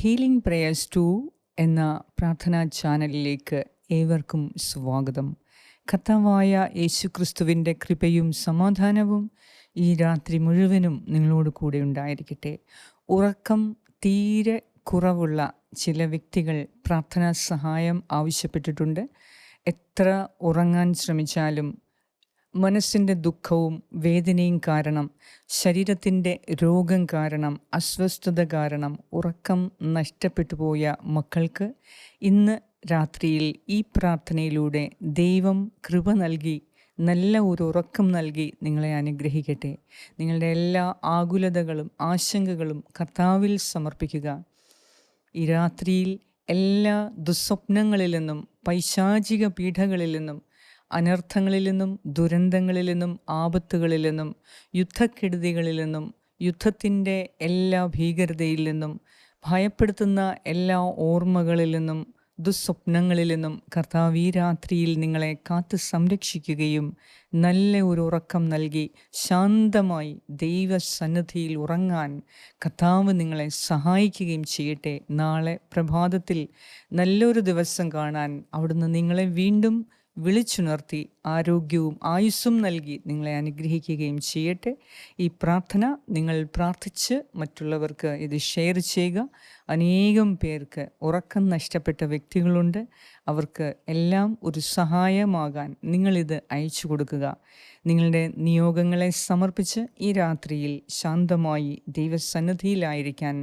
Healing prayers 2 എന്ന പ്രാർത്ഥനാ ചാനലിലേക്ക് ഏവർക്കും സ്വാഗതം. കർത്താവായ യേശുക്രിസ്തുവിൻ്റെ കൃപയും സമാധാനവും ഈ രാത്രി മുഴുവനും നിങ്ങളോട് കൂടെ ഉണ്ടായിരിക്കട്ടെ. ഉറക്കം തീരെ കുറവുള്ള ചില വ്യക്തികൾ പ്രാർത്ഥനാ സഹായം ആവശ്യപ്പെട്ടിട്ടുണ്ട്. എത്ര ഉറങ്ങാൻ ശ്രമിച്ചാലും മനസ്സിൻ്റെ ദുഃഖവും വേദനയും കാരണം, ശരീരത്തിൻ്റെ രോഗം കാരണം, അസ്വസ്ഥത കാരണം ഉറക്കം നഷ്ടപ്പെട്ടു പോയ മക്കൾക്ക് ഇന്ന് രാത്രിയിൽ ഈ പ്രാർത്ഥനയിലൂടെ ദൈവം കൃപ നൽകി നല്ല ഒരു ഉറക്കം നൽകി നിങ്ങളെ അനുഗ്രഹിക്കട്ടെ. നിങ്ങളുടെ എല്ലാ ആകുലതകളും ആശങ്കകളും കർത്താവിൽ സമർപ്പിക്കുക. ഈ രാത്രിയിൽ എല്ലാ ദുസ്വപ്നങ്ങളിൽ നിന്നും, പൈശാചിക പീഡകളിൽ നിന്നും, അനർത്ഥങ്ങളിൽ നിന്നും, ദുരന്തങ്ങളിൽ നിന്നും, ആപത്തുകളിൽ നിന്നും, യുദ്ധക്കെടുതികളിൽ നിന്നും, യുദ്ധത്തിൻ്റെ എല്ലാ ഭീകരതയിൽ നിന്നും, ഭയപ്പെടുത്തുന്ന എല്ലാ ഓർമ്മകളിൽ നിന്നും, ദുസ്വപ്നങ്ങളിൽ നിന്നും കർത്താവ് ഈ രാത്രിയിൽ നിങ്ങളെ കാത്ത് സംരക്ഷിക്കുകയും നല്ല ഒരു ഉറക്കം നൽകി ശാന്തമായി ദൈവസന്നിധിയിൽ ഉറങ്ങാൻ കർത്താവ് നിങ്ങളെ സഹായിക്കുകയും ചെയ്യട്ടെ. നാളെ പ്രഭാതത്തിൽ നല്ലൊരു ദിവസം കാണാൻ അവിടുന്ന് നിങ്ങളെ വീണ്ടും വിളിച്ചുണർത്തി ആരോഗ്യവും ആയുസ്സും നൽകി നിങ്ങളെ അനുഗ്രഹിക്കുകയും ചെയ്യട്ടെ. ഈ പ്രാർത്ഥന നിങ്ങൾ പ്രാർത്ഥിച്ച് മറ്റുള്ളവർക്ക് ഇത് ഷെയർ ചെയ്യുക. അനേകം പേർക്ക് ഉറക്കം നഷ്ടപ്പെട്ട വ്യക്തികളുണ്ട്. അവർക്ക് എല്ലാം ഒരു സഹായമാകാൻ നിങ്ങളിത് അയച്ചു കൊടുക്കുക. നിങ്ങളുടെ നിയോഗങ്ങളെ സമർപ്പിച്ച് ഈ രാത്രിയിൽ ശാന്തമായി ദൈവസന്നിധിയിലായിരിക്കാൻ,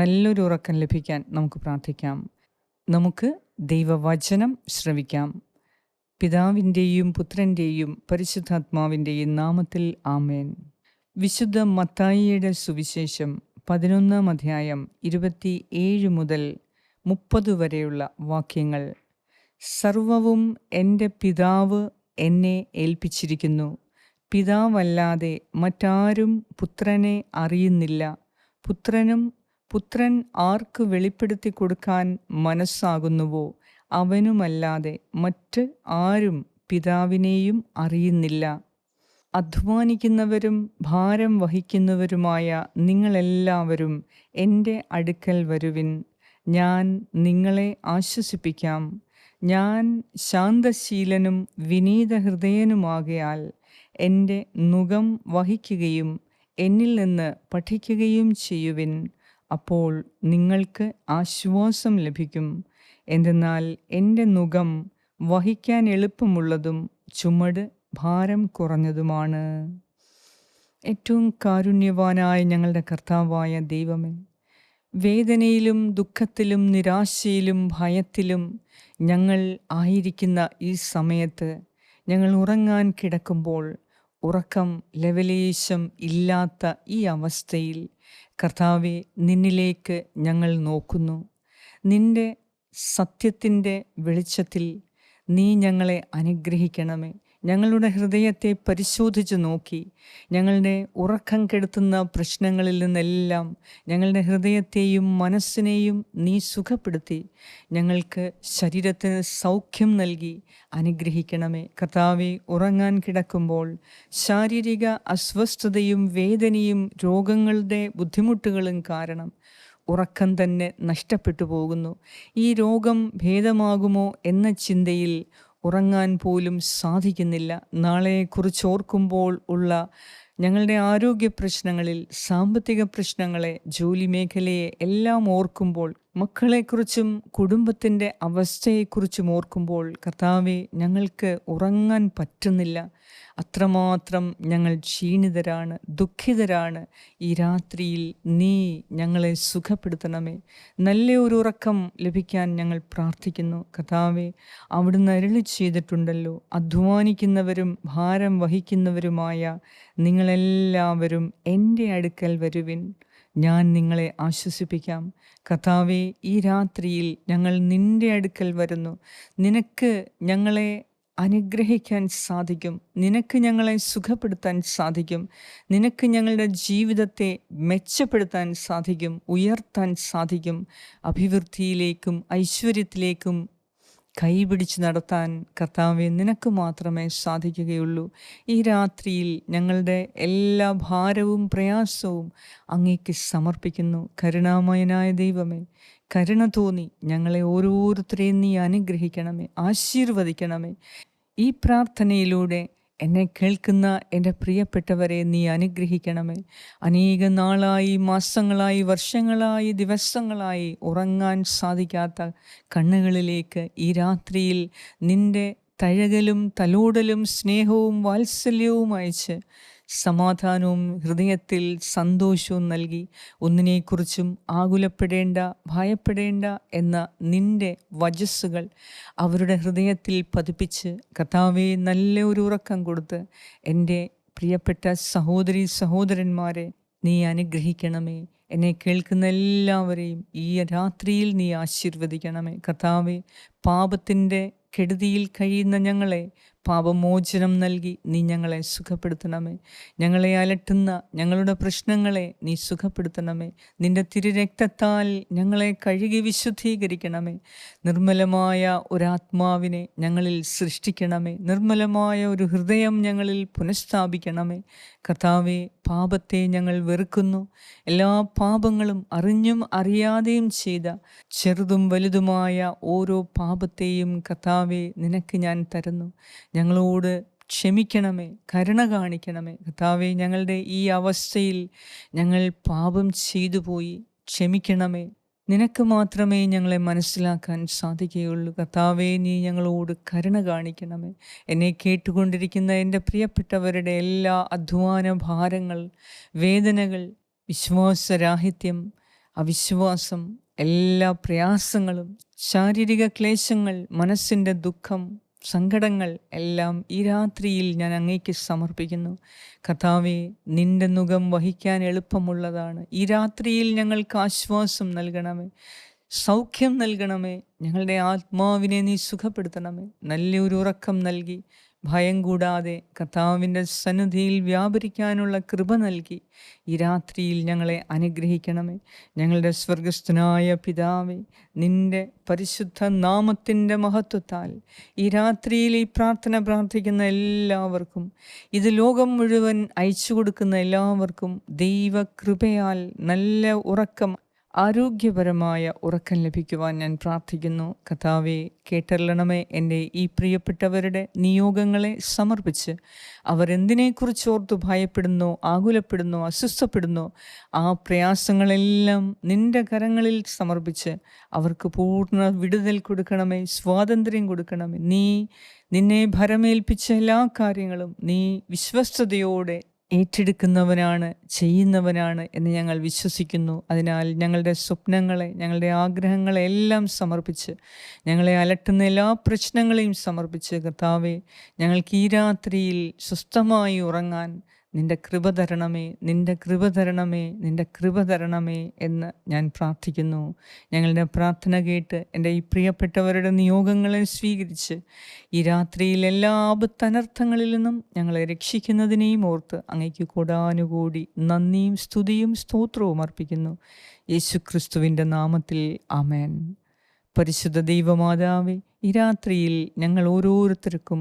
നല്ലൊരു ഉറക്കം ലഭിക്കാൻ നമുക്ക് പ്രാർത്ഥിക്കാം. നമുക്ക് ദൈവവചനം ശ്രവിക്കാം. പിതാവിൻ്റെയും പുത്രൻ്റെയും പരിശുദ്ധാത്മാവിൻ്റെയും നാമത്തിൽ ആമേൻ. വിശുദ്ധ മത്തായിയുടെ സുവിശേഷം 11-ാം അധ്യായം 27 മുതൽ 30 വരെയുള്ള വാക്യങ്ങൾ. സർവവും എൻ്റെ പിതാവ് എന്നെ ഏൽപ്പിച്ചിരിക്കുന്നു. പിതാവല്ലാതെ മറ്റാരും പുത്രനെ അറിയുന്നില്ല. പുത്രൻ ആർക്ക് വെളിപ്പെടുത്തി കൊടുക്കാൻ മനസ്സാകുന്നുവോ അവനുമല്ലാതെ മറ്റ് ആരും പിതാവിനെയും അറിയുന്നില്ല. അധ്വാനിക്കുന്നവരും ഭാരം വഹിക്കുന്നവരുമായ നിങ്ങളെല്ലാവരും എൻ്റെ അടുക്കൽ വരുവിൻ, ഞാൻ നിങ്ങളെ ആശ്വസിപ്പിക്കാം. ഞാൻ ശാന്തശീലനും വിനീതഹൃദയനുമാകയാൽ എൻ്റെ നുകം വഹിക്കുകയും എന്നിൽ നിന്ന് പഠിക്കുകയും ചെയ്യുവിൻ. അപ്പോൾ നിങ്ങൾക്ക് ആശ്വാസം ലഭിക്കും. എന്തെന്നാൽ എൻ്റെ നുകം വഹിക്കാൻ എളുപ്പമുള്ളതും ചുമട് ഭാരം കുറഞ്ഞതുമാണ്. ഏറ്റവും കാരുണ്യവാനായ ഞങ്ങളുടെ കർത്താവായ ദൈവമേ, വേദനയിലും ദുഃഖത്തിലും നിരാശയിലും ഭയത്തിലും ഞങ്ങൾ ആയിരിക്കുന്ന ഈ സമയത്ത്, ഞങ്ങൾ ഉറങ്ങാൻ കിടക്കുമ്പോൾ ഉറക്കം ലവലേശം ഇല്ലാത്ത ഈ അവസ്ഥയിൽ കർത്താവെ, നിന്നിലേക്ക് ഞങ്ങൾ നോക്കുന്നു. നിൻ്റെ സത്യത്തിൻ്റെ വെളിച്ചത്തിൽ നീ ഞങ്ങളെ അനുഗ്രഹിക്കണമേ. ഞങ്ങളുടെ ഹൃദയത്തെ പരിശോധിച്ച് നോക്കി ഞങ്ങളുടെ ഉറക്കം കെടുത്തുന്ന പ്രശ്നങ്ങളിൽ നിന്നെല്ലാം ഞങ്ങളുടെ ഹൃദയത്തെയും മനസ്സിനെയും നീ സുഖപ്പെടുത്തി ഞങ്ങൾക്ക് ശരീരത്തിന് സൗഖ്യം നൽകി അനുഗ്രഹിക്കണമേ. കർത്താവെ, ഉറങ്ങാൻ കിടക്കുമ്പോൾ ശാരീരിക അസ്വസ്ഥതയും വേദനയും രോഗങ്ങളുടെ ബുദ്ധിമുട്ടുകളും കാരണം ഉറക്കം തന്നെ നഷ്ടപ്പെട്ടു പോകുന്നു. ഈ രോഗം ഭേദമാകുമോ എന്ന ചിന്തയിൽ ഉറങ്ങാൻ പോലും സാധിക്കുന്നില്ല. നാളെക്കുറിച്ച് ഓർക്കുമ്പോൾ ഉള്ള ഞങ്ങളുടെ ആരോഗ്യ പ്രശ്നങ്ങളിൽ, സാമ്പത്തിക പ്രശ്നങ്ങളെ, ജോലി മേഖലയെ എല്ലാം ഓർക്കുമ്പോൾ, മക്കളെക്കുറിച്ചും കുടുംബത്തിൻ്റെ അവസ്ഥയെക്കുറിച്ചും ഓർക്കുമ്പോൾ കർത്താവെ, ഞങ്ങൾക്ക് ഉറങ്ങാൻ പറ്റുന്നില്ല. അത്രമാത്രം ഞങ്ങൾ ക്ഷീണിതരാണ്, ദുഃഖിതരാണ്. ഈ രാത്രിയിൽ നീ ഞങ്ങളെ സുഖപ്പെടുത്തണമേ. നല്ല ഒരു ഉറക്കം ലഭിക്കാൻ ഞങ്ങൾ പ്രാർത്ഥിക്കുന്നു. കർത്താവെ, അവിടുന്ന് അരുളി ചെയ്തിട്ടുണ്ടല്ലോ, അധ്വാനിക്കുന്നവരും ഭാരം വഹിക്കുന്നവരുമായ നിങ്ങളെല്ലാവരും എൻ്റെ അടുക്കൽ വരുവിൻ, ഞാൻ നിങ്ങളെ ആശ്വസിപ്പിക്കാം. കർത്താവെ, ഈ രാത്രിയിൽ ഞങ്ങൾ നിൻ്റെ അടുക്കൽ വരുന്നു. നിനക്ക് ഞങ്ങളെ അനുഗ്രഹിക്കാൻ സാധിക്കും. നിനക്ക് ഞങ്ങളെ സുഖപ്പെടുത്താൻ സാധിക്കും. നിനക്ക് ഞങ്ങളുടെ ജീവിതത്തെ മെച്ചപ്പെടുത്താൻ സാധിക്കും, ഉയർത്താൻ സാധിക്കും. അഭിവൃദ്ധിയിലേക്കും ഐശ്വര്യത്തിലേക്കും കൈപിടിച്ച് നടത്താൻ കർത്താവെ നിനക്ക് മാത്രമേ സാധിക്കുകയുള്ളൂ. ഈ രാത്രിയിൽ ഞങ്ങളുടെ എല്ലാ ഭാരവും പ്രയാസവും അങ്ങേക്ക് സമർപ്പിക്കുന്നു. കരുണാമയനായ ദൈവമേ, കരുണ തോന്നി ഞങ്ങളെ ഓരോരുത്തരെയും നീ അനുഗ്രഹിക്കണമേ, ആശീർവദിക്കണമേ. ഈ പ്രാർത്ഥനയിലൂടെ എന്നെ കേൾക്കുന്ന എൻ്റെ പ്രിയപ്പെട്ടവരെ നീ അനുഗ്രഹിക്കണമേ. അനേക നാളായി, മാസങ്ങളായി, വർഷങ്ങളായി, ദിവസങ്ങളായി ഉറങ്ങാൻ സാധിക്കാത്ത കണ്ണുകളിലേക്ക് ഈ രാത്രിയിൽ നിൻ്റെ തഴകലും തലോടലും സ്നേഹവും വാത്സല്യവും അയച്ച് സമാധാനവും ഹൃദയത്തിൽ സന്തോഷവും നൽകി ഒന്നിനെക്കുറിച്ചും ആകുലപ്പെടേണ്ട, ഭയപ്പെടേണ്ട എന്ന നിൻ്റെ വചസ്സുകൾ അവരുടെ ഹൃദയത്തിൽ പതിപ്പിച്ച് കർത്താവേ നല്ല ഒരു ഉറക്കം കൊടുത്ത് എൻ്റെ പ്രിയപ്പെട്ട സഹോദരി സഹോദരന്മാരെ നീ അനുഗ്രഹിക്കണമേ. എന്നെ കേൾക്കുന്ന എല്ലാവരെയും ഈ രാത്രിയിൽ നീ ആശീർവദിക്കണമേ. കർത്താവേ, പാപത്തിൻ്റെ കെടുതിയിൽ കഴിയുന്ന ഞങ്ങളെ പാപമോചനം നൽകി നീ ഞങ്ങളെ സുഖപ്പെടുത്തണമേ. ഞങ്ങളെ അലട്ടുന്ന ഞങ്ങളുടെ പ്രശ്നങ്ങളെ നീ സുഖപ്പെടുത്തണമേ. നിൻ്റെ തിരുരക്തത്താൽ ഞങ്ങളെ കഴുകി വിശുദ്ധീകരിക്കണമേ. നിർമ്മലമായ ഒരാത്മാവിനെ ഞങ്ങളിൽ സൃഷ്ടിക്കണമേ. നിർമ്മലമായ ഒരു ഹൃദയം ഞങ്ങളിൽ പുനഃസ്ഥാപിക്കണമേ. കർത്താവെ, പാപത്തെ ഞങ്ങൾ വെറുക്കുന്നു. എല്ലാ പാപങ്ങളും അറിഞ്ഞും അറിയാതെയും ചെയ്ത ചെറുതും വലുതുമായ ഓരോ പാപത്തെയും കർത്താവെ നിനക്ക് ഞാൻ തരുന്നു. ഞങ്ങളോട് ക്ഷമിക്കണമേ, കരുണ കാണിക്കണമേ. കർത്താവെ, ഞങ്ങളുടെ ഈ അവസ്ഥയിൽ ഞങ്ങൾ പാപം ചെയ്തു പോയി, ക്ഷമിക്കണമേ. നിനക്ക് മാത്രമേ ഞങ്ങളെ മനസ്സിലാക്കാൻ സാധിക്കുകയുള്ളൂ. കർത്താവേ, നീ ഞങ്ങളോട് കരുണ കാണിക്കണമേ. എന്നെ കേട്ടുകൊണ്ടിരിക്കുന്ന എൻ്റെ പ്രിയപ്പെട്ടവരുടെ എല്ലാ അധ്വാന ഭാരങ്ങൾ, വേദനകൾ, വിശ്വാസരാഹിത്യം, അവിശ്വാസം, എല്ലാ പ്രയാസങ്ങളും, ശാരീരിക ക്ലേശങ്ങൾ, മനസ്സിൻ്റെ ദുഃഖം, സങ്കടങ്ങൾ എല്ലാം ഈ രാത്രിയിൽ ഞാൻ അങ്ങേക്ക് സമർപ്പിക്കുന്നു. കർത്താവേ, നിൻ്റെ നുകം വഹിക്കാൻ എളുപ്പമുള്ളതാണ്. ഈ രാത്രിയിൽ ഞങ്ങൾക്ക് ആശ്വാസം നൽകണമേ, സൗഖ്യം നൽകണമേ. ഞങ്ങളുടെ ആത്മാവിനെ നീ സുഖപ്പെടുത്തണമേ. നല്ലൊരു ഉറക്കം നൽകി ഭയം കൂടാതെ കർത്താവിൻ്റെ സന്നിധിയിൽ വ്യാപരിക്കാനുള്ള കൃപ നൽകി ഈ രാത്രിയിൽ ഞങ്ങളെ അനുഗ്രഹിക്കണമേ. ഞങ്ങളുടെ സ്വർഗസ്ഥനായ പിതാവേ, നിൻ്റെ പരിശുദ്ധ നാമത്തിൻ്റെ മഹത്വത്താൽ ഈ രാത്രിയിൽ ഈ പ്രാർത്ഥന പ്രാർത്ഥിക്കുന്ന എല്ലാവർക്കും, ഇത് ലോകം മുഴുവൻ അയച്ചു കൊടുക്കുന്ന എല്ലാവർക്കും ദൈവകൃപയാൽ നല്ല ഉറക്കം, ആരോഗ്യപരമായ ഉറക്കം ലഭിക്കുവാൻ ഞാൻ പ്രാർത്ഥിക്കുന്നു. കർത്താവേ, കേട്ടറിയണമേ. എൻ്റെ ഈ പ്രിയപ്പെട്ടവരുടെ നിയോഗങ്ങളെ സമർപ്പിച്ച് അവരെന്തിനെക്കുറിച്ച് ഓർത്ത് ഭയപ്പെടുന്നോ, ആകുലപ്പെടുന്നോ, അസ്വസ്ഥപ്പെടുന്നോ ആ പ്രയാസങ്ങളെല്ലാം നിൻ്റെ കരങ്ങളിൽ സമർപ്പിച്ച് അവർക്ക് പൂർണ്ണ വിടുതൽ കൊടുക്കണമേ, സ്വാതന്ത്ര്യം കൊടുക്കണമേ. നിന്നെ ഭരമേൽപ്പിച്ച എല്ലാ കാര്യങ്ങളും നീ വിശ്വസ്തയോടെ ഏറ്റെടുക്കുന്നവനാണ്, ചെയ്യുന്നവനാണ് എന്ന് ഞങ്ങൾ വിശ്വസിക്കുന്നു. അതിനാൽ ഞങ്ങളുടെ സ്വപ്നങ്ങളെ, ഞങ്ങളുടെ ആഗ്രഹങ്ങളെ എല്ലാം സമർപ്പിച്ച്, ഞങ്ങളെ അലട്ടുന്ന എല്ലാ പ്രശ്നങ്ങളെയും സമർപ്പിച്ച് കർത്താവേ, ഞങ്ങൾക്ക് ഈ രാത്രിയിൽ സ്വസ്ഥമായി ഉറങ്ങാൻ നിൻ്റെ കൃപ തരണമേ, നിൻ്റെ കൃപ തരണമേ, നിൻ്റെ കൃപ തരണമേ എന്ന് ഞാൻ പ്രാർത്ഥിക്കുന്നു. ഞങ്ങളുടെ പ്രാർത്ഥന കേട്ട് എൻ്റെ ഈ പ്രിയപ്പെട്ടവരുടെ നിയോഗങ്ങളെ സ്വീകരിച്ച് ഈ രാത്രിയിൽ എല്ലാ ആപത്തനർത്ഥങ്ങളിൽ നിന്നും ഞങ്ങളെ രക്ഷിക്കുന്നതിനെയും ഓർത്ത് അങ്ങേക്ക് കോടാനുകൂടി നന്ദിയും സ്തുതിയും സ്തോത്രവും അർപ്പിക്കുന്നു. യേശുക്രിസ്തുവിൻ്റെ നാമത്തിൽ ആമേൻ. പരിശുദ്ധ ദൈവമാതാവേ, ഈ രാത്രിയിൽ ഞങ്ങൾ ഓരോരുത്തർക്കും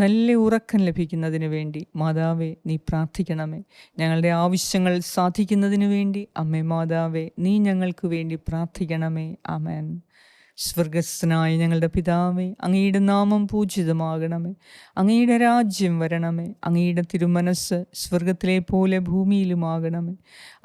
നല്ല ഉറക്കം ലഭിക്കുന്നതിന് വേണ്ടി മാതാവേ നീ പ്രാർത്ഥിക്കണമേ. ഞങ്ങളുടെ ആവശ്യങ്ങൾ സാധിക്കുന്നതിന് വേണ്ടി അമ്മേ മാതാവേ നീ ഞങ്ങൾക്ക് വേണ്ടി പ്രാർത്ഥിക്കണമേ. ആമേൻ. സ്വർഗസ്ഥനായ ഞങ്ങളുടെ പിതാവേ, അങ്ങയുടെ നാമം പൂജിതമാകണമേ. അങ്ങയുടെ രാജ്യം വരണമേ. അങ്ങയുടെ തിരുമനസ് സ്വർഗത്തിലെ പോലെ ഭൂമിയിലുമാകണമേ.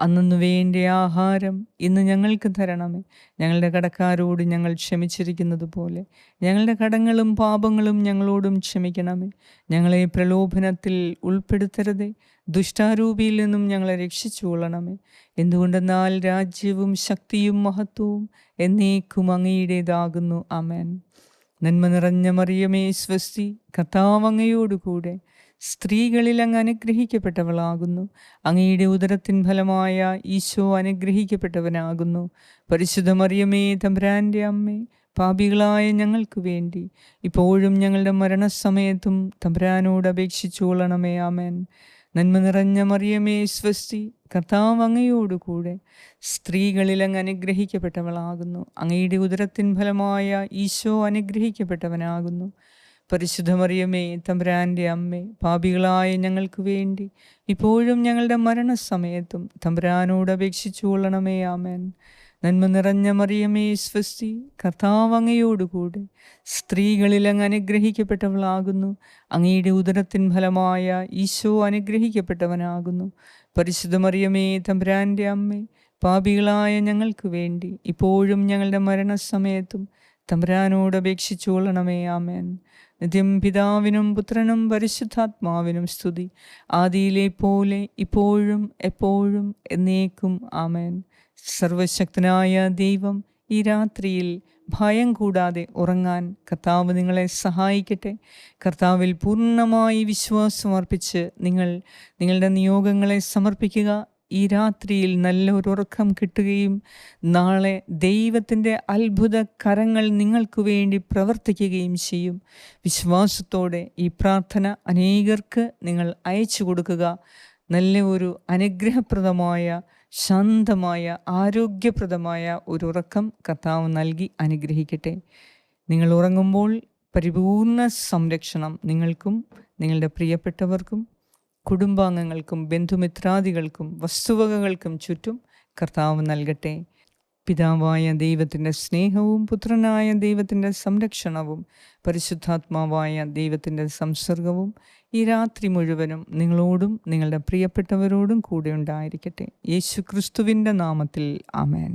അന്നു വേണ്ട ആഹാരം ഇന്ന് ഞങ്ങൾക്ക് തരണമേ. ഞങ്ങളുടെ കടക്കാരോട് ഞങ്ങൾ ക്ഷമിച്ചിരിക്കുന്നത് പോലെ ഞങ്ങളുടെ കടങ്ങളും പാപങ്ങളും ഞങ്ങളോടും ക്ഷമിക്കണമേ. ഞങ്ങളെ പ്രലോഭനത്തിൽ ഉൾപ്പെടുത്തരുതേ, ദുഷ്ടാരൂപിയിൽ നിന്നും ഞങ്ങളെ രക്ഷിച്ചു കൊള്ളണമേ. എന്തുകൊണ്ടെന്നാൽ രാജ്യവും ശക്തിയും മഹത്വവും എന്നേക്കും അങ്ങയുടേതാകുന്നു. ആമേൻ. നന്മ നിറഞ്ഞ മറിയമേ സ്വസ്തി, കർത്താവ് അങ്ങയോടുകൂടെ സ്ത്രീകളിൽ അങ്ങ് അനുഗ്രഹിക്കപ്പെട്ടവളാകുന്നു. അങ്ങയുടെ ഉദരത്തിൻ ഫലമായ ഈശോ അനുഗ്രഹിക്കപ്പെട്ടവനാകുന്നു. പരിശുദ്ധ മറിയമേ തമ്പുരാൻ്റെ അമ്മേ, പാപികളായ ഞങ്ങൾക്ക് വേണ്ടി ഇപ്പോഴും ഞങ്ങളുടെ മരണസമയത്തും തമ്പുരാനോട് അപേക്ഷിച്ചു കൊള്ളണമേ. ആമേൻ. നന്മ നിറഞ്ഞ മറിയമേ സ്വസ്തി, കർത്താവ് അങ്ങയോടുകൂടെ സ്ത്രീകളിൽ അങ്ങ് അനുഗ്രഹിക്കപ്പെട്ടവളാകുന്നു. അങ്ങയുടെ ഉദരത്തിൻ ഫലമായ ഈശോ അനുഗ്രഹിക്കപ്പെട്ടവനാകുന്നു. പരിശുദ്ധ മറിയമേ തമ്പുരാൻ്റെ അമ്മേ, പാപികളായ ഞങ്ങൾക്ക് വേണ്ടി ഇപ്പോഴും ഞങ്ങളുടെ മരണസമയത്തും തമ്പുരാനോട് അപേക്ഷിച്ചു കൊള്ളണമേ. ആമേൻ. നന്മ നിറഞ്ഞ മറിയമേ സ്വസ്തി, കർത്താവ് അങ്ങയോടുകൂടെ സ്ത്രീകളിൽ അങ്ങ് അനുഗ്രഹിക്കപ്പെട്ടവളാകുന്നു. അങ്ങയുടെ ഉദരത്തിൻ ഫലമായ ഈശോ അനുഗ്രഹിക്കപ്പെട്ടവനാകുന്നു. പരിശുദ്ധ മറിയമേ തമ്പുരാൻ്റെ അമ്മേ, പാപികളായ ഞങ്ങൾക്ക് വേണ്ടി ഇപ്പോഴും ഞങ്ങളുടെ മരണസമയത്തും തമ്പുരാനോട് അപേക്ഷിച്ചു കൊള്ളണമേ. ആമേൻ. നിത്യം പിതാവിനും പുത്രനും പരിശുദ്ധാത്മാവിനും സ്തുതി, ആദിയിലെ പോലെ ഇപ്പോഴും എപ്പോഴും എന്നേക്കും. ആമേൻ. സർവശക്തനായ ദൈവം ഈ രാത്രിയിൽ ഭയം കൂടാതെ ഉറങ്ങാൻ കർത്താവ് നിങ്ങളെ സഹായിക്കട്ടെ. കർത്താവിൽ പൂർണ്ണമായി വിശ്വാസം അർപ്പിച്ച് നിങ്ങളുടെ നിയോഗങ്ങളെ സമർപ്പിക്കുക. ഈ രാത്രിയിൽ നല്ലൊരു ഉറക്കം കിട്ടുകയും നാളെ ദൈവത്തിൻ്റെ അത്ഭുത കരങ്ങൾ നിങ്ങൾക്ക് വേണ്ടി പ്രവർത്തിക്കുകയും ചെയ്യും. വിശ്വാസത്തോടെ ഈ പ്രാർത്ഥന അനേകർക്ക് നിങ്ങൾ അയച്ചു കൊടുക്കുക. നല്ല ഒരു അനുഗ്രഹപ്രദമായ, ശാന്തമായ, ആരോഗ്യപ്രദമായ ഒരു ഉറക്കം കർത്താവ് നൽകി അനുഗ്രഹിക്കട്ടെ. നിങ്ങൾ ഉറങ്ങുമ്പോൾ പരിപൂർണ സംരക്ഷണം നിങ്ങൾക്കും നിങ്ങളുടെ പ്രിയപ്പെട്ടവർക്കും കുടുംബാംഗങ്ങൾക്കും ബന്ധുമിത്രാദികൾക്കും വസ്തുവകകൾക്കും ചുറ്റും കർത്താവ് നൽകട്ടെ. പിതാവായ ദൈവത്തിൻ്റെ സ്നേഹവും പുത്രനായ ദൈവത്തിൻ്റെ സംരക്ഷണവും പരിശുദ്ധാത്മാവായ ദൈവത്തിൻ്റെ സംസർഗവും ഈ രാത്രി മുഴുവനും നിങ്ങളോടും നിങ്ങളുടെ പ്രിയപ്പെട്ടവരോടും കൂടെ ഉണ്ടായിരിക്കട്ടെ. യേശു ക്രിസ്തുവിൻ്റെ നാമത്തിൽ ആമേൻ.